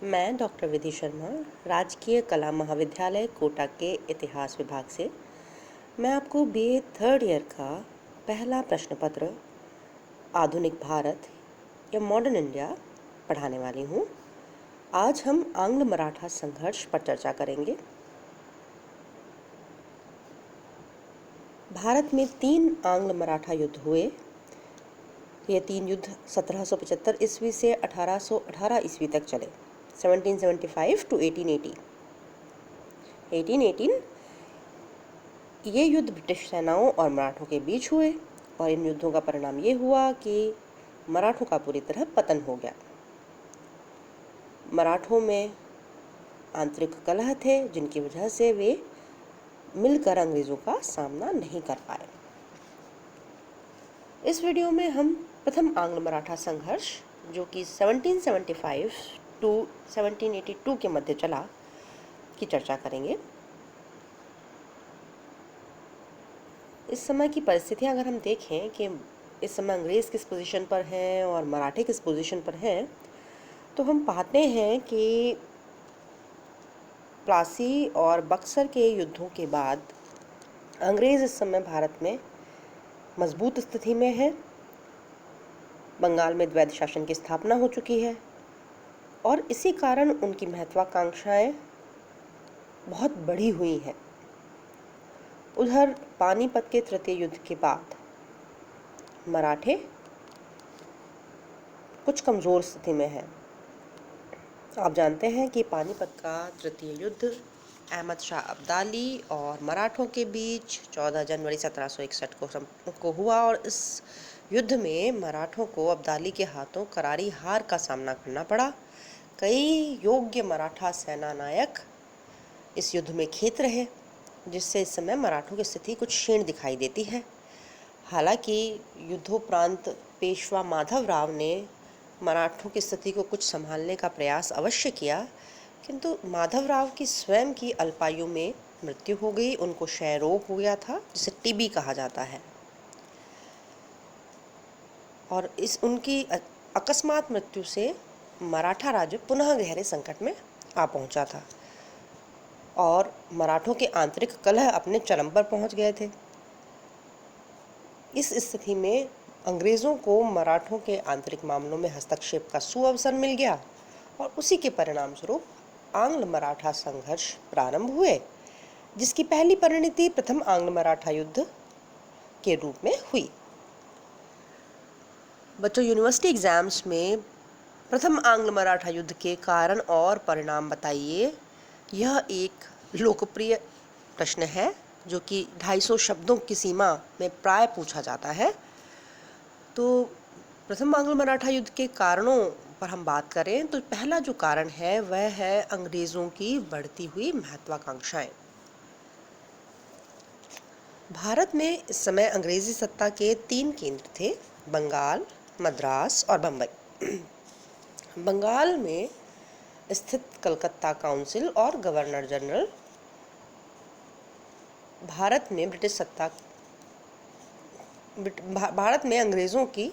मैं डॉक्टर विधि शर्मा, राजकीय कला महाविद्यालय कोटा के इतिहास विभाग से मैं आपको बीए थर्ड ईयर का पहला प्रश्न पत्र आधुनिक भारत या मॉडर्न इंडिया पढ़ाने वाली हूँ। आज हम आंग्ल मराठा संघर्ष पर चर्चा करेंगे। भारत में 3 आंग्ल मराठा युद्ध हुए। ये 3 युद्ध 1775 ईस्वी से 1818 ईस्वी तक चले। 1775 to 1880। 1818 ये युद्ध ब्रिटिश सेनाओं और मराठों के बीच हुए और इन युद्धों का परिणाम ये हुआ कि मराठों का पूरी तरह पतन हो गया। मराठों में आंतरिक कलह थे जिनकी वजह से वे मिलकर अंग्रेज़ों का सामना नहीं कर पाए। इस वीडियो में हम प्रथम आंग्ल मराठा संघर्ष जो कि 1775 टू 1782 के मध्य चला की चर्चा करेंगे। इस समय की परिस्थितियां अगर हम देखें कि इस समय अंग्रेज़ किस पोजीशन पर हैं और मराठे किस पोजीशन पर हैं, तो हम पाते हैं कि प्लासी और बक्सर के युद्धों के बाद अंग्रेज़ इस समय भारत में मजबूत स्थिति में है। बंगाल में द्वैध शासन की स्थापना हो चुकी है और इसी कारण उनकी महत्वाकांक्षाएं बहुत बढ़ी हुई हैं। उधर पानीपत के तृतीय युद्ध के बाद मराठे कुछ कमज़ोर स्थिति में हैं। आप जानते हैं कि पानीपत का तृतीय युद्ध अहमद शाह अब्दाली और मराठों के बीच 14 जनवरी 1761 को हुआ और इस युद्ध में मराठों को अब्दाली के हाथों करारी हार का सामना करना पड़ा। कई योग्य मराठा सेना नायक इस युद्ध में खेत रहे, जिससे इस समय मराठों की स्थिति कुछ क्षीण दिखाई देती है। हालांकि युद्धोपरांत पेशवा माधवराव ने मराठों की स्थिति को कुछ संभालने का प्रयास अवश्य किया, किंतु माधवराव की स्वयं की अल्पायु में मृत्यु हो गई। उनको क्षय रोग हो गया था, जिसे टीबी कहा जाता है, और इस उनकी अकस्मात मृत्यु से मराठा राज्य पुनः गहरे संकट में आ पहुंचा था और मराठों के आंतरिक कलह अपने चरम पर पहुंच गए थे। इस स्थिति में अंग्रेज़ों को मराठों के आंतरिक मामलों में हस्तक्षेप का सुअवसर मिल गया और उसी के परिणाम स्वरूप आंग्ल मराठा संघर्ष प्रारंभ हुए, जिसकी पहली परिणति प्रथम आंग्ल मराठा युद्ध के रूप में हुई। बच्चों, यूनिवर्सिटी एग्जाम्स में प्रथम आंग्ल मराठा युद्ध के कारण और परिणाम बताइए, यह एक लोकप्रिय प्रश्न है जो कि 250 शब्दों की सीमा में प्राय पूछा जाता है। तो प्रथम आंग्ल मराठा युद्ध के कारणों पर हम बात करें तो पहला जो कारण है वह है अंग्रेज़ों की बढ़ती हुई महत्वाकांक्षाएं। भारत में इस समय अंग्रेजी सत्ता के 3 केंद्र थे: बंगाल, मद्रास और बम्बई। बंगाल में स्थित कलकत्ता काउंसिल और गवर्नर जनरल भारत में अंग्रेज़ों की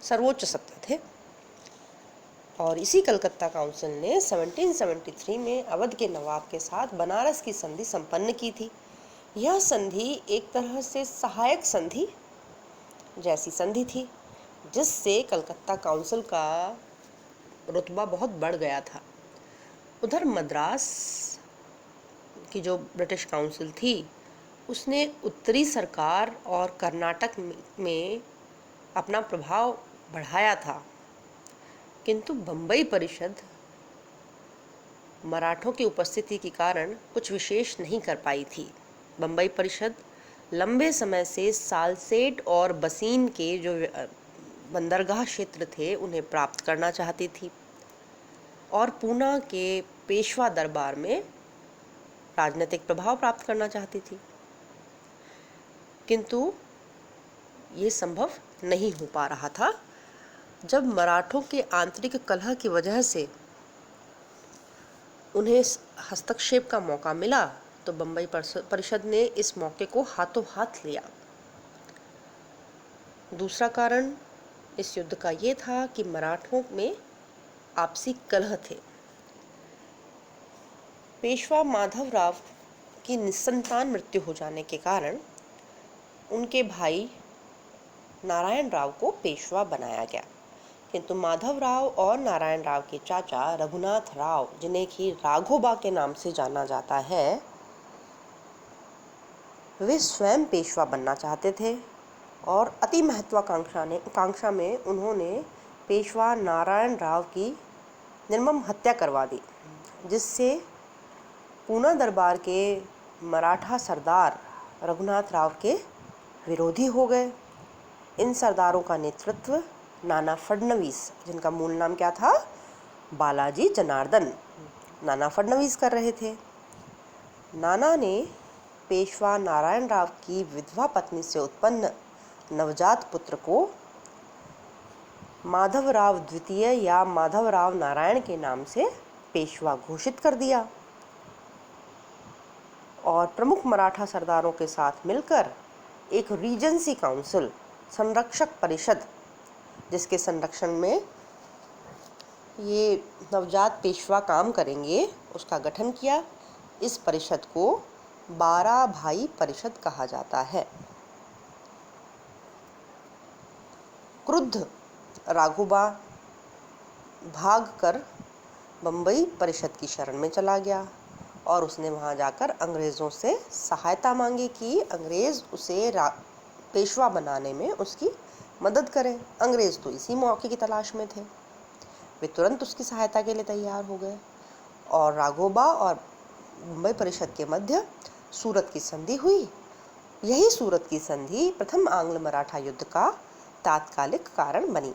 सर्वोच्च सत्ता थे और इसी कलकत्ता काउंसिल ने 1773 में अवध के नवाब के साथ बनारस की संधि संपन्न की थी। यह संधि एक तरह से सहायक संधि जैसी संधि थी, जिससे कलकत्ता काउंसिल का रुतबा बहुत बढ़ गया था। उधर मद्रास की जो ब्रिटिश काउंसिल थी उसने उत्तरी सरकार और कर्नाटक में अपना प्रभाव बढ़ाया था, किंतु बम्बई परिषद मराठों की उपस्थिति के कारण कुछ विशेष नहीं कर पाई थी। बम्बई परिषद लंबे समय से सालसेट और बसीन के जो बंदरगाह क्षेत्र थे उन्हें प्राप्त करना चाहती थी और पूना के पेशवा दरबार में राजनीतिक प्रभाव प्राप्त करना चाहती थी, किंतु ये संभव नहीं हो पा रहा था। जब मराठों के आंतरिक कलह की वजह से उन्हें हस्तक्षेप का मौका मिला तो बम्बई परिषद ने इस मौके को हाथों हाथ लिया। दूसरा कारण इस युद्ध का ये था कि मराठों में आपसी कलह थे। पेशवा माधवराव की निसंतान मृत्यु हो जाने के कारण उनके भाई नारायण राव को पेशवा बनाया गया, किंतु माधवराव और नारायण राव के चाचा रघुनाथ राव, जिन्हें कि राघोबा के नाम से जाना जाता है, वे स्वयं पेशवा बनना चाहते थे और अति महत्वाकांक्षा में उन्होंने पेशवा नारायण राव की निर्मम हत्या करवा दी, जिससे पूना दरबार के मराठा सरदार रघुनाथ राव के विरोधी हो गए। इन सरदारों का नेतृत्व नाना फडणवीस, जिनका मूल नाम क्या था, बालाजी जनार्दन, नाना फडणवीस कर रहे थे। नाना ने पेशवा नारायण राव की विधवा पत्नी से उत्पन्न नवजात पुत्र को माधवराव द्वितीय या माधवराव नारायण के नाम से पेशवा घोषित कर दिया और प्रमुख मराठा सरदारों के साथ मिलकर एक रीजेंसी काउंसिल, संरक्षक परिषद, जिसके संरक्षण में ये नवजात पेशवा काम करेंगे, उसका गठन किया। इस परिषद को 12 भाई परिषद कहा जाता है। क्रुद्ध राघोबा भागकर बम्बई परिषद की शरण में चला गया और उसने वहां जाकर अंग्रेज़ों से सहायता मांगी कि अंग्रेज़ उसे पेशवा बनाने में उसकी मदद करें। अंग्रेज़ तो इसी मौके की तलाश में थे। वे तुरंत उसकी सहायता के लिए तैयार हो गए और राघोबा और मुंबई परिषद के मध्य सूरत की संधि हुई। यही सूरत की संधि प्रथम आंग्ल मराठा युद्ध का तात्कालिक कारण बनी।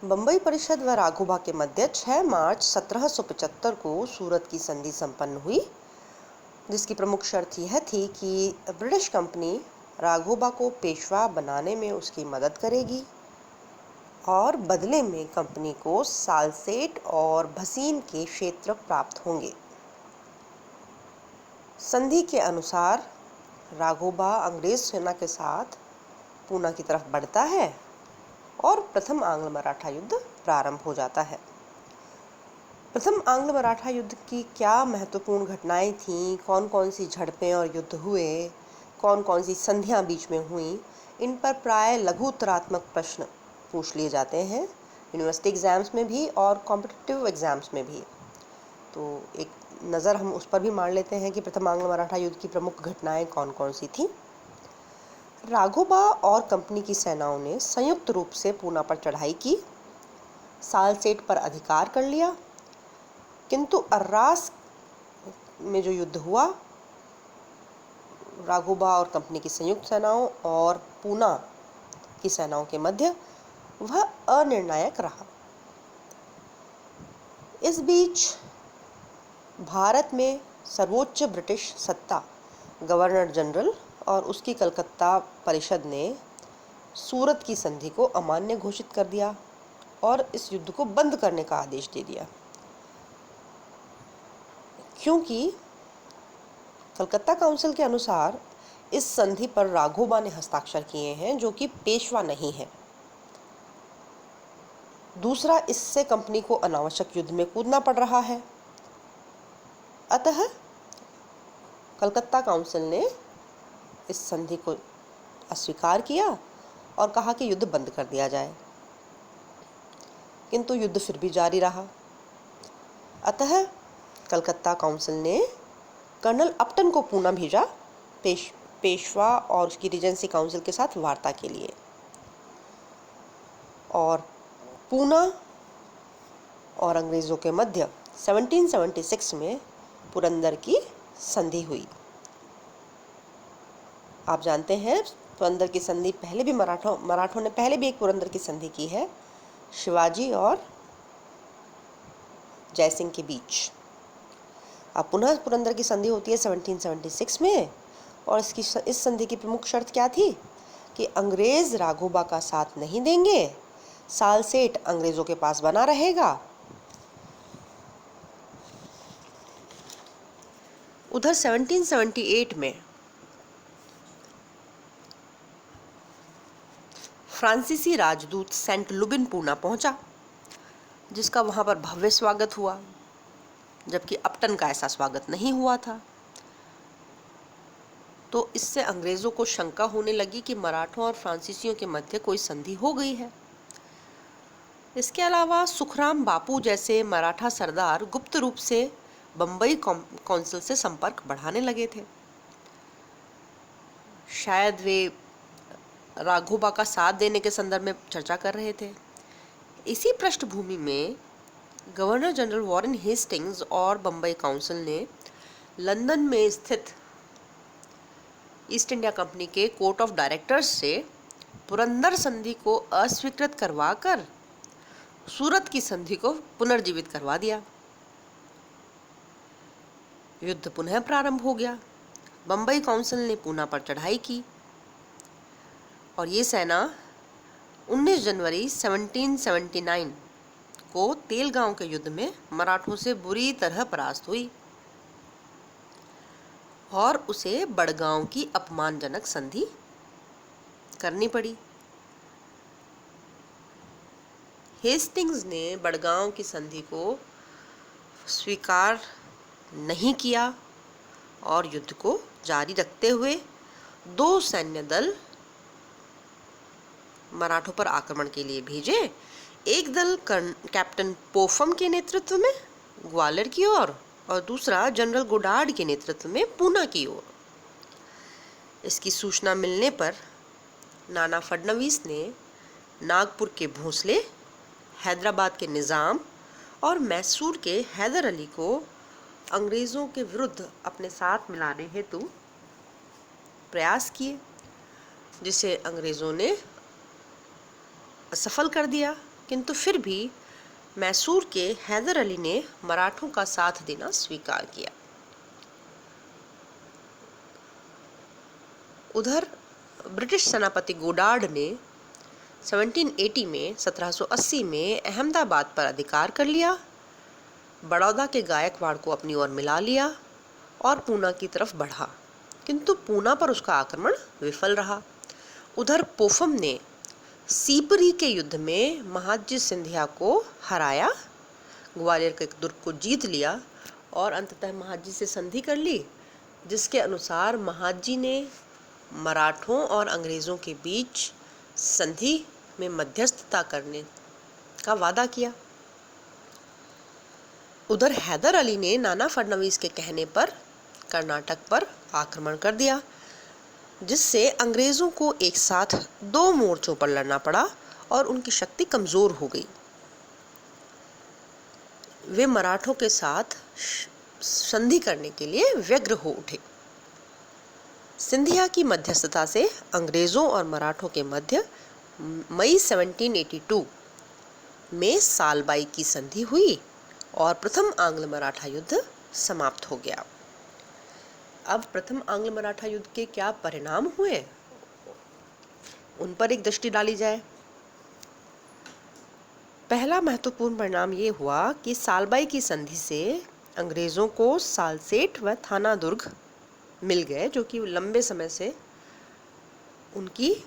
बम्बई परिषद व राघोबा के मध्य 6 मार्च 1775 को सूरत की संधि संपन्न हुई, जिसकी प्रमुख शर्त यह थी कि ब्रिटिश कंपनी राघोबा को पेशवा बनाने में उसकी मदद करेगी और बदले में कंपनी को सालसेट और भसीन के क्षेत्र प्राप्त होंगे। संधि के अनुसार राघोबा अंग्रेज सेना के साथ पूना की तरफ बढ़ता है और प्रथम आंग्ल मराठा युद्ध प्रारंभ हो जाता है। प्रथम आंग्ल मराठा युद्ध की क्या महत्वपूर्ण घटनाएं थीं, कौन कौन सी झड़पें और युद्ध हुए, कौन कौन सी संधियां बीच में हुई, इन पर प्राय लघु उत्तरात्मक प्रश्न पूछ लिए जाते हैं यूनिवर्सिटी एग्ज़ाम्स में भी और कॉम्पिटिटिव एग्ज़ाम्स में भी। तो एक नज़र हम उस पर भी मार लेते हैं कि प्रथम आंग्ल मराठा युद्ध की प्रमुख घटनाएं कौन कौन सी थीं। राघोबा और कंपनी की सेनाओं ने संयुक्त रूप से पूना पर चढ़ाई की, सालसेट पर अधिकार कर लिया, किंतु अर्रास में जो युद्ध हुआ राघोबा और कंपनी की संयुक्त सेनाओं और पूना की सेनाओं के मध्य, वह अनिर्णायक रहा। इस बीच भारत में सर्वोच्च ब्रिटिश सत्ता गवर्नर जनरल और उसकी कलकत्ता परिषद ने सूरत की संधि को अमान्य घोषित कर दिया और इस युद्ध को बंद करने का आदेश दे दिया, क्योंकि कलकत्ता काउंसिल के अनुसार इस संधि पर राघोबा ने हस्ताक्षर किए हैं, जो कि पेशवा नहीं है। दूसरा, इससे कंपनी को अनावश्यक युद्ध में कूदना पड़ रहा है। अतः कलकत्ता काउंसिल ने इस संधि को अस्वीकार किया और कहा कि युद्ध बंद कर दिया जाए, किंतु युद्ध फिर भी जारी रहा। अतः कलकत्ता काउंसिल ने कर्नल अपटन को पूना भेजा पेशवा और उसकी रीजेंसी काउंसिल के साथ वार्ता के लिए, और पूना और अंग्रेज़ों के मध्य 1776 में पुरंदर की संधि हुई। आप जानते हैं पुरंदर की संधि पहले भी मराठों ने पहले भी एक पुरंदर की संधि की है, शिवाजी और जयसिंह के बीच। अब पुनः पुरंदर की संधि होती है 1776 में, और इस संधि की प्रमुख शर्त क्या थी कि अंग्रेज राघोबा का साथ नहीं देंगे, सालसेट अंग्रेजों के पास बना रहेगा। उधर 1778 में फ्रांसीसी राजदूत सेंट लुबिन पूना पहुंचा, जिसका वहां पर भव्य स्वागत हुआ। जबकि अपटन का ऐसा स्वागत नहीं हुआ था। तो इससे अंग्रेजों को शंका होने लगी कि मराठों और फ्रांसीसियों के मध्य कोई संधि हो गई है। इसके अलावा सुखराम बापू जैसे मराठा सरदार गुप्त रूप से बम्बई कौंसिल से संपर्क बढ़ाने लगे थे। शायद वे राघोबा का साथ देने के संदर्भ में चर्चा कर रहे थे। इसी पृष्ठभूमि में गवर्नर जनरल वॉरेन हेस्टिंग्स और बम्बई काउंसिल ने लंदन में स्थित ईस्ट इंडिया कंपनी के कोर्ट ऑफ डायरेक्टर्स से पुरंदर संधि को अस्वीकृत करवाकर सूरत की संधि को पुनर्जीवित करवा दिया। युद्ध पुनः प्रारंभ हो गया। बम्बई काउंसिल ने पूना पर चढ़ाई की और ये सेना 19 जनवरी 1779 को तेलगांव के युद्ध में मराठों से बुरी तरह परास्त हुई और उसे बड़गांव की अपमानजनक संधि करनी पड़ी। हेस्टिंग्स ने बड़गांव की संधि को स्वीकार नहीं किया और युद्ध को जारी रखते हुए 2 सैन्य दल मराठों पर आक्रमण के लिए भेजे। एक दल कैप्टन पोफम के नेतृत्व में ग्वालियर की ओर और दूसरा जनरल गोडार्ड के नेतृत्व में पूना की ओर। इसकी सूचना मिलने पर नाना फडणवीस ने नागपुर के भोंसले, हैदराबाद के निज़ाम और मैसूर के हैदर अली को अंग्रेज़ों के विरुद्ध अपने साथ मिलाने हेतु प्रयास किए, जिसे अंग्रेज़ों ने असफल कर दिया। किंतु फिर भी मैसूर के हैदर अली ने मराठों का साथ देना स्वीकार किया। उधर ब्रिटिश सेनापति गोडार्ड ने 1780 में अहमदाबाद पर अधिकार कर लिया, बड़ौदा के गायकवाड़ को अपनी ओर मिला लिया और पूना की तरफ बढ़ा, किंतु पूना पर उसका आक्रमण विफल रहा। उधर पोफम ने सीपरी के युद्ध में महादजी सिंधिया को हराया, ग्वालियर के दुर्ग को जीत लिया और अंततः महादजी से संधि कर ली, जिसके अनुसार महादजी ने मराठों और अंग्रेज़ों के बीच संधि में मध्यस्थता करने का वादा किया। उधर हैदर अली ने नाना फडणवीस के कहने पर कर्नाटक पर आक्रमण कर दिया, जिससे अंग्रेज़ों को एक साथ 2 मोर्चों पर लड़ना पड़ा और उनकी शक्ति कमज़ोर हो गई। वे मराठों के साथ संधि करने के लिए व्यग्र हो उठे। सिंधिया की मध्यस्थता से अंग्रेज़ों और मराठों के मध्य मई 1782 में सालबाई की संधि हुई और प्रथम आंग्ल मराठा युद्ध समाप्त हो गया। अब प्रथम आंग्ल मराठा युद्ध के क्या परिणाम हुए, उन पर एक दृष्टि डाली जाए। पहला महत्वपूर्ण परिणाम ये हुआ कि सालबाई की संधि से अंग्रेज़ों को सालसेट व थाना दुर्ग मिल गए, जो कि लंबे समय से उनकी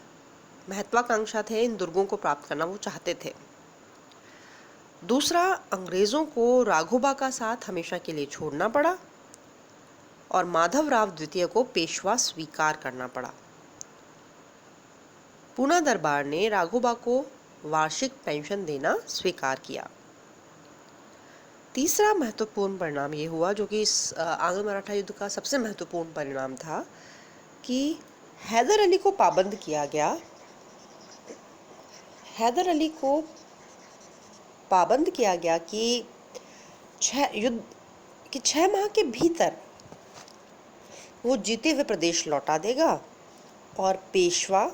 महत्वाकांक्षा थे। इन दुर्गों को प्राप्त करना वो चाहते थे। दूसरा, अंग्रेज़ों को राघोबा का साथ हमेशा के लिए छोड़ना पड़ा और माधवराव द्वितीय को पेशवा स्वीकार करना पड़ा। पूना दरबार ने राघोबा को वार्षिक पेंशन देना स्वीकार किया। तीसरा महत्वपूर्ण परिणाम ये हुआ, जो कि इस आंग्ल मराठा युद्ध का सबसे महत्वपूर्ण परिणाम था, कि हैदर अली को पाबंद किया गया। हैदर अली को पाबंद किया गया कि 6 माह के भीतर वो जीते हुए प्रदेश लौटा देगा और पेशवा,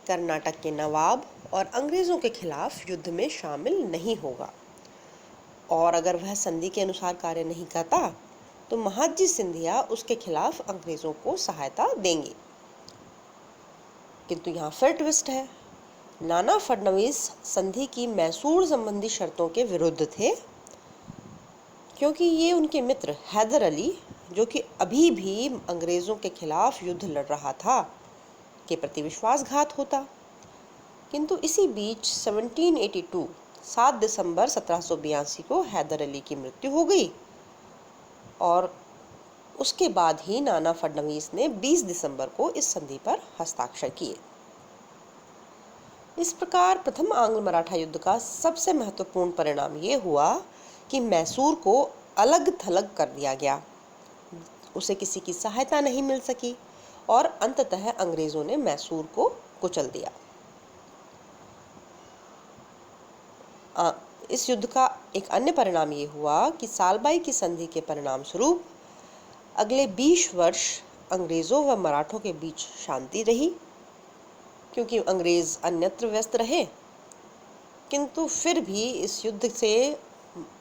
कर्नाटक के नवाब और अंग्रेज़ों के खिलाफ युद्ध में शामिल नहीं होगा, और अगर वह संधि के अनुसार कार्य नहीं करता तो महादजी सिंधिया उसके खिलाफ अंग्रेज़ों को सहायता देंगे। किंतु यहाँ फिर ट्विस्ट है। नाना फडणवीस संधि की मैसूर संबंधी शर्तों के विरुद्ध थे, क्योंकि ये उनके मित्र हैदर अली, जो कि अभी भी अंग्रेज़ों के खिलाफ युद्ध लड़ रहा था, के प्रति विश्वासघात होता। किंतु इसी बीच 7 दिसंबर 1782 को हैदर अली की मृत्यु हो गई और उसके बाद ही नाना फडणवीस ने 20 दिसंबर को इस संधि पर हस्ताक्षर किए। इस प्रकार प्रथम आंग्ल मराठा युद्ध का सबसे महत्वपूर्ण परिणाम ये हुआ कि मैसूर को अलग थलग कर दिया गया, उसे किसी की सहायता नहीं मिल सकी और अंततः अंग्रेजों ने मैसूर को कुचल दिया। इस युद्ध का एक अन्य परिणाम ये हुआ कि सालबाई की संधि के परिणाम स्वरूप अगले 20 वर्ष अंग्रेजों व मराठों के बीच शांति रही, क्योंकि अंग्रेज अन्यत्र व्यस्त रहे। किंतु फिर भी इस युद्ध से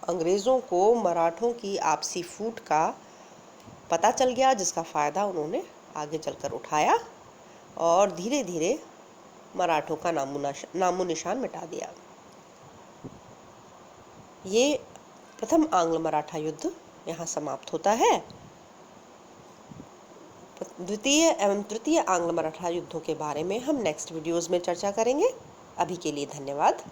अंग्रेजों को मराठों की आपसी फूट का पता चल गया, जिसका फायदा उन्होंने आगे चलकर उठाया और धीरे धीरे मराठों का नामो निशान मिटा दिया। ये प्रथम आंग्ल मराठा युद्ध यहाँ समाप्त होता है। द्वितीय एवं तृतीय आंग्ल मराठा युद्धों के बारे में हम नेक्स्ट वीडियोस में चर्चा करेंगे। अभी के लिए धन्यवाद।